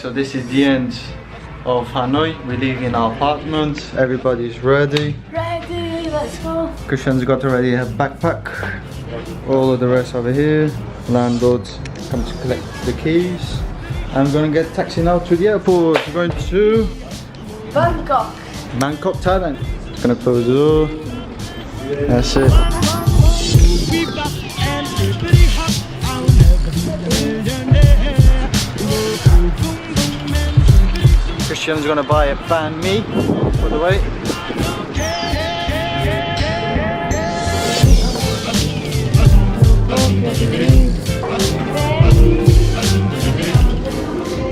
so this is the end of Hanoi. We're leaving our apartment. Everybody's ready. Ready, let's go. Christian's got already a backpack. All of the rest over here. Landlord's come to collect the keys. I'm gonna get a taxi now to the airport. We're going to Bangkok. Bangkok, Thailand. Just gonna close the door. That's it. Christian's gonna buy a banh mi for the way.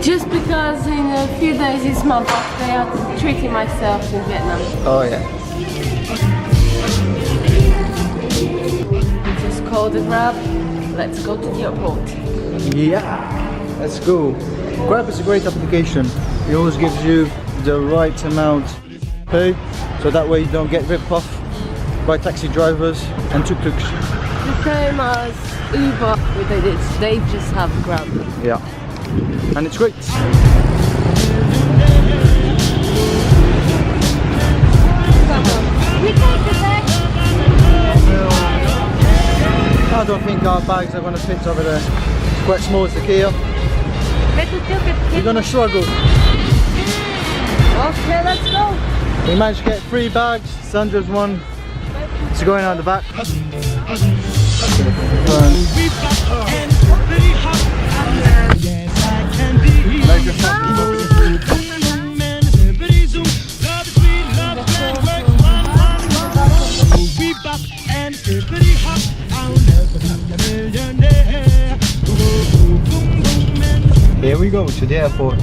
Just because in a few days it's my birthday, I'm treating myself in Vietnam. Oh yeah. Just called a grab. Let's go to the airport. Yeah, let's go. Grab is a great application. It always gives you the right amount to pay, so that way you don't get ripped off by taxi drivers and tuk-tuks. The same as Uber, they just have Grab. Yeah, and it's great. I don't think our bags are going to fit over there. It's quite small, it's the Kia. We're going to struggle. Okay, let's go. We managed to get 3 bags. Sandra's one. It's going on the back. Here we go to the airport.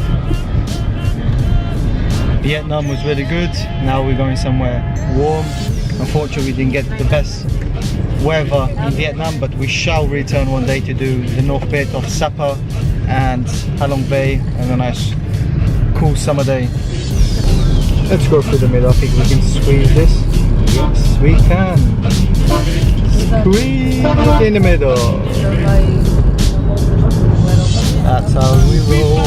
Vietnam was really good. Now we're going somewhere warm. Unfortunately, we didn't get the best weather in Vietnam, but we shall return one day to do the north bit of Sapa and Halong Bay and a nice cool summer day. Let's go through the middle. I think we can squeeze this. Yes, we can. Squeeze in the middle. That's how we roll.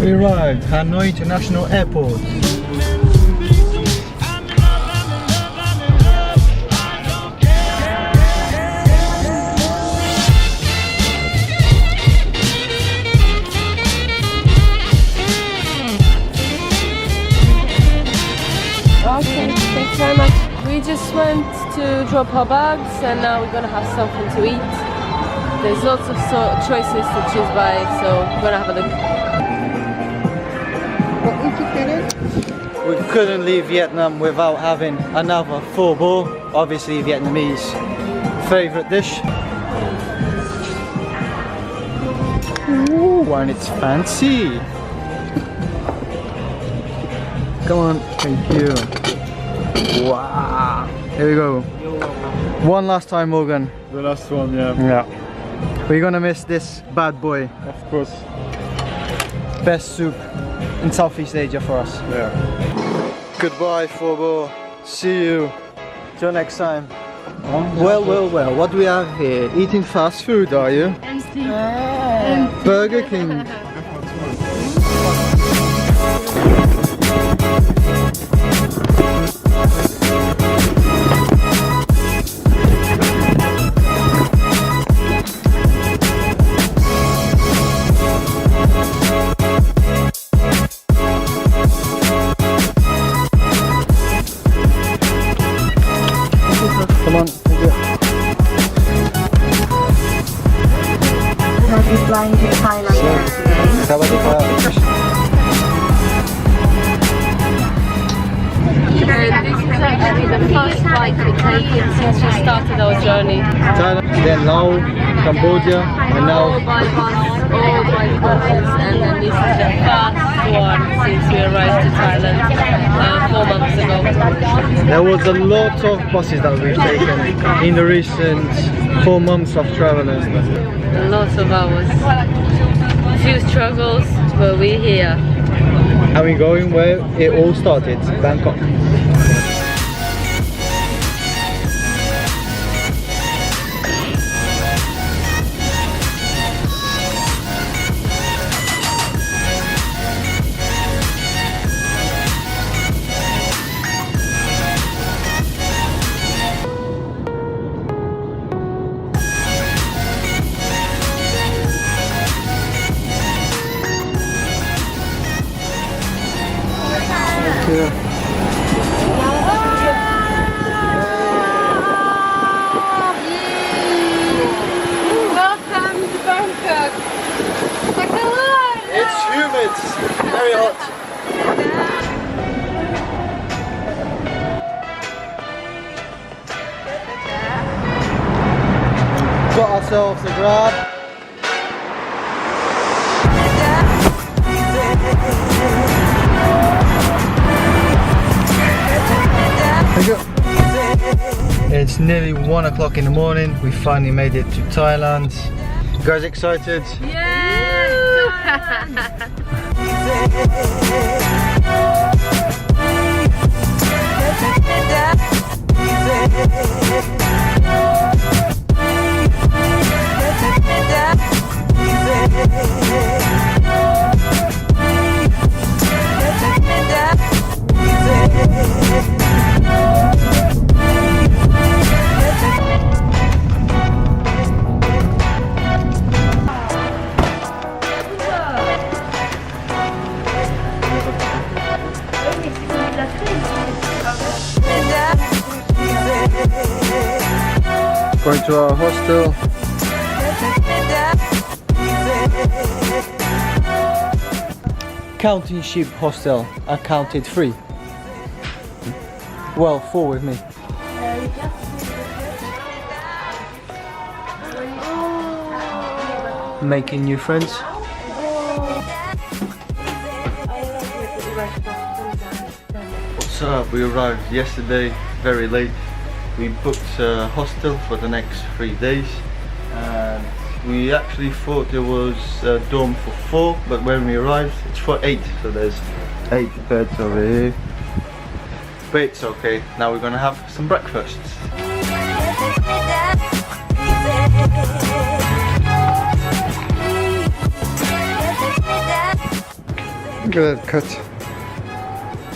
We arrived at Hanoi International Airport. Okay, thanks very much. We just went to drop our bags and now we're gonna have something to eat. There's lots of choices to choose by, so we're gonna have a look. We couldn't leave Vietnam without having another pho bo, obviously Vietnamese favourite dish. Ooh, and it's fancy. Come on, thank you. Wow. Here we go. One last time, Morgan. The last one, yeah. Yeah. We're gonna miss this bad boy. Of course. Best soup in Southeast Asia for us. Yeah. Goodbye, pho bo. See you. Till next time. Well, what do we have here? Eating fast food, are you? Burger King. Come on, thank you. I'll be flying to Thailand today. This is actually the first flight we've taken since we started our journey. Thailand, then Laos, Cambodia, and now All by buses, and then this is the first one since we arrived to Thailand 4 months ago. there was a lot of buses that we've taken in the recent 4 months of traveling. Lots of hours. Few struggles, but we're here. And we're going where it all started, Bangkok. Welcome to Bangkok. It's humid, very hot. Got ourselves a grab. It's nearly 1 o'clock in the morning. We finally made it to Thailand. You guys excited? Yeah! Going to our hostel. Counting sheep hostel. I counted 3. Well, 4 with me. Making new friends. What's up? We arrived yesterday, very late. We booked a hostel for the next 3 days, and we actually thought it was a dorm for 4, but when we arrived it's for 8, so there's 8 beds over here. But it's okay, now we're gonna have some breakfast. Look at that cut.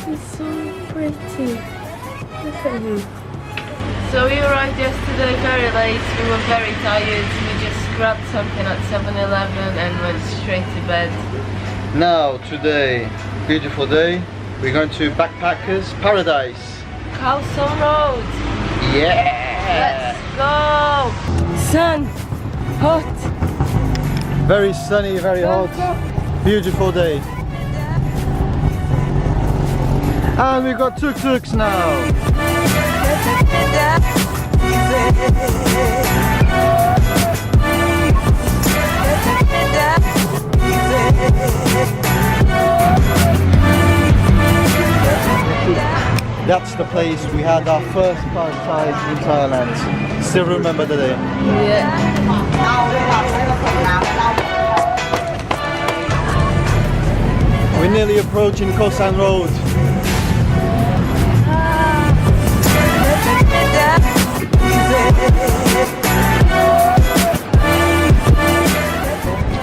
He's so pretty. Look at him. So we arrived yesterday very late, we were very tired, we just grabbed something at 7-Eleven and went straight to bed. Now today, beautiful day, we're going to Backpackers Paradise. Khao Son Road! Yeah! Let's go! Sun! Hot! Very sunny, very hot, beautiful day. And we got tuk-tuks now. That's the place we had our first pad thai in Thailand. Still remember the day? Yeah. We're nearly approaching Khao San Road.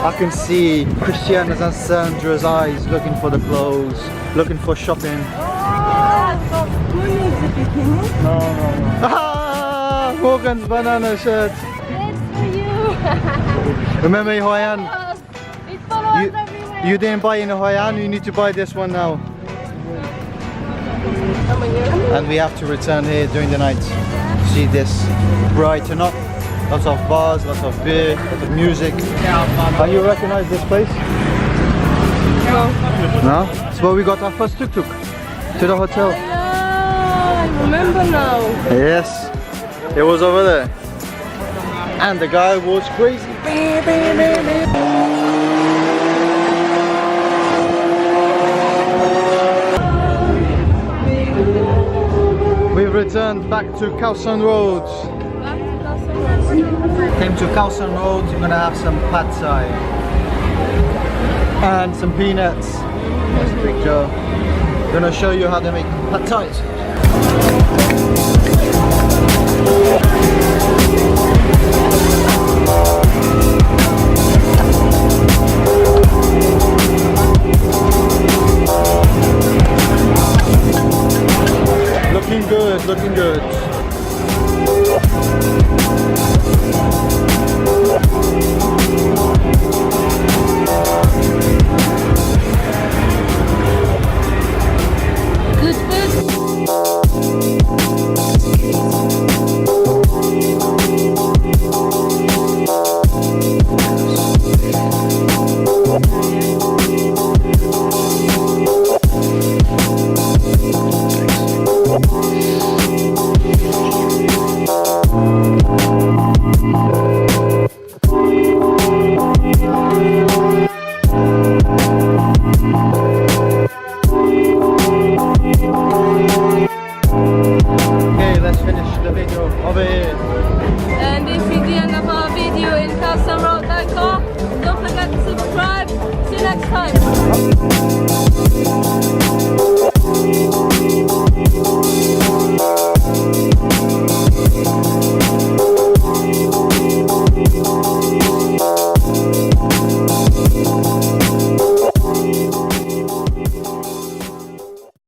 I can see Christiana's and Sandra's eyes looking for the clothes, looking for shopping. No. Ah, Morgan's banana shirt. Yes, for you. Remember in Hoi An? It follows everywhere. You didn't buy in Hoi An, you need to buy this one now. And we have to return here during the night to see this brighten up. Lots of bars, lots of beer, lots of music. Can you recognize this place? No. No? It's where we got our first tuk-tuk to the hotel. I remember now. Yes, it was over there. And the guy was crazy. We've returned back to Khao San Road. Came to Khao San Road, you're gonna have some pad thai and some peanuts. That's a picture. Gonna show you how they make pad thais. Looking good, looking good. Good food. Okay, let's finish the video over here. And this is the end of our video in CastleRoad.com. Don't forget to subscribe. See you next time.